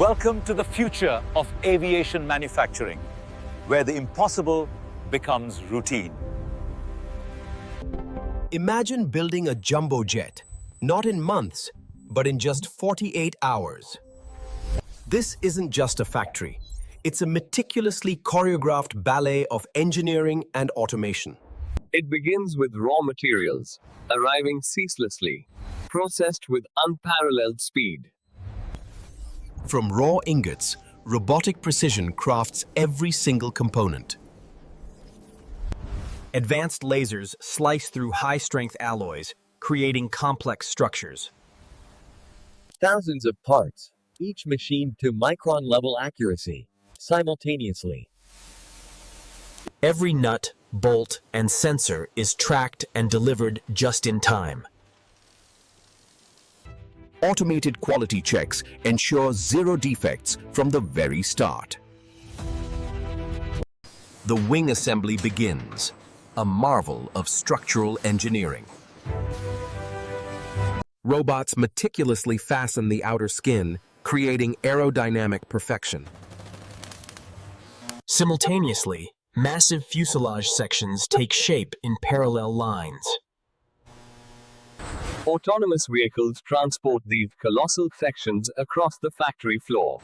Welcome to the future of aviation manufacturing, where the impossible becomes routine. Imagine building a jumbo jet, not in months, but in just 48 hours. This isn't just a factory. It's a meticulously choreographed ballet of engineering and automation. It begins with raw materials, arriving ceaselessly, processed with unparalleled speed. From raw ingots, robotic precision crafts every single component. Advanced lasers slice through high-strength alloys, creating complex structures. Thousands of parts, each machined to micron-level accuracy, simultaneously. Every nut, bolt, and sensor is tracked and delivered just in time. Automated quality checks ensure zero defects from the very start. The wing assembly begins, a marvel of structural engineering. Robots meticulously fasten the outer skin, creating aerodynamic perfection. Simultaneously, massive fuselage sections take shape in parallel lines. Autonomous vehicles transport these colossal sections across the factory floor.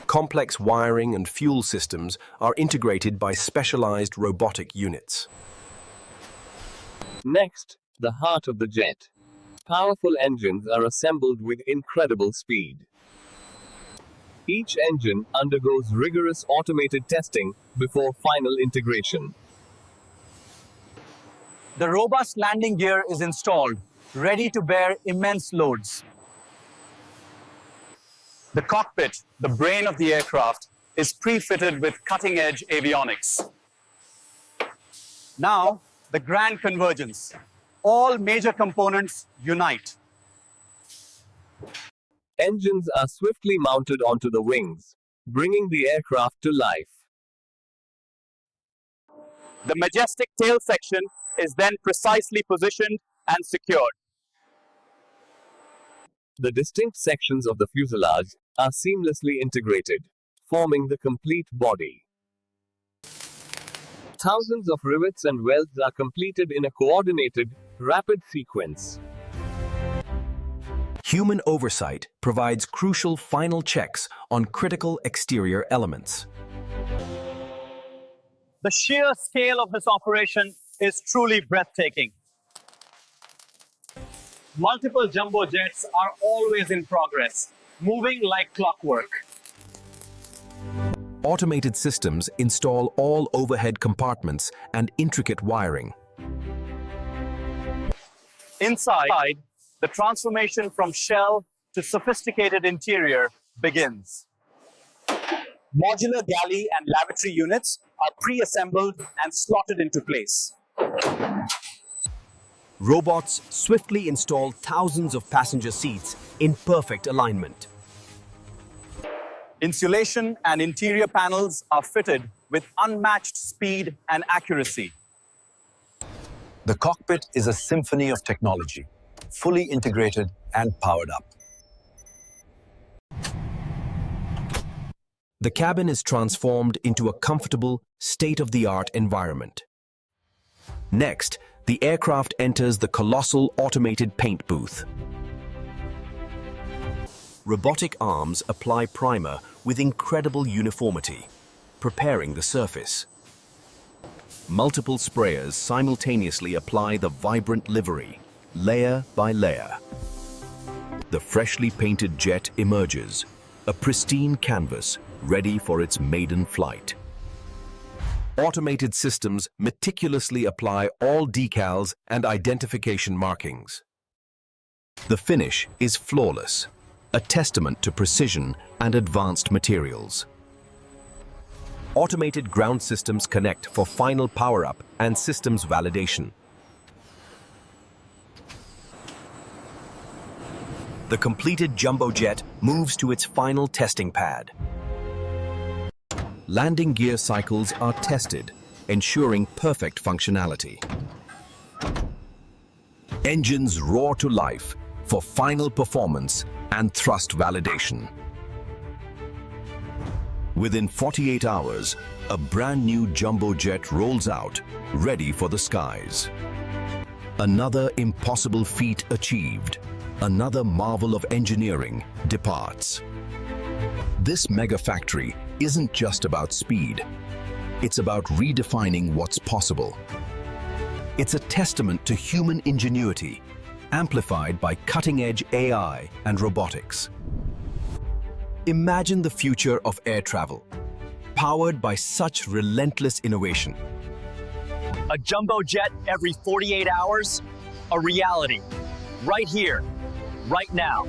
Complex wiring and fuel systems are integrated by specialized robotic units. Next, the heart of the jet. Powerful engines are assembled with incredible speed. Each engine undergoes rigorous automated testing before final integration. The robust landing gear is installed, ready to bear immense loads. The cockpit, the brain of the aircraft, is pre-fitted with cutting-edge avionics. Now, the grand convergence. All major components unite. Engines are swiftly mounted onto the wings, bringing the aircraft to life. The majestic tail section is then precisely positioned and secured. The distinct sections of the fuselage are seamlessly integrated, forming the complete body. Thousands of rivets and welds are completed in a coordinated, rapid sequence. Human oversight provides crucial final checks on critical exterior elements. The sheer scale of this operation is truly breathtaking. Multiple jumbo jets are always in progress, moving like clockwork. Automated systems install all overhead compartments and intricate wiring. Inside, the transformation from shell to sophisticated interior begins. Modular galley and lavatory units are pre-assembled and slotted into place. Robots swiftly install thousands of passenger seats in perfect alignment. Insulation and interior panels are fitted with unmatched speed and accuracy. The cockpit is a symphony of technology, fully integrated and powered up. The cabin is transformed into a comfortable, state-of-the-art environment. Next, the aircraft enters the colossal automated paint booth. Robotic arms apply primer with incredible uniformity, preparing the surface. Multiple sprayers simultaneously apply the vibrant livery, layer by layer. The freshly painted jet emerges, a pristine canvas ready for its maiden flight. Automated systems meticulously apply all decals and identification markings. The finish is flawless, a testament to precision and advanced materials. Automated ground systems connect for final power-up and systems validation. The completed jumbo jet moves to its final testing pad. Landing gear cycles are tested, ensuring perfect functionality. Engines roar to life for final performance and thrust validation. Within 48 hours, a brand new jumbo jet rolls out, ready for the skies. Another impossible feat achieved. Another marvel of engineering departs. This mega factory isn't just about speed. It's about redefining what's possible. It's a testament to human ingenuity, amplified by cutting-edge AI and robotics. Imagine the future of air travel, powered by such relentless innovation. A jumbo jet every 48 hours? A reality. Right here, right now.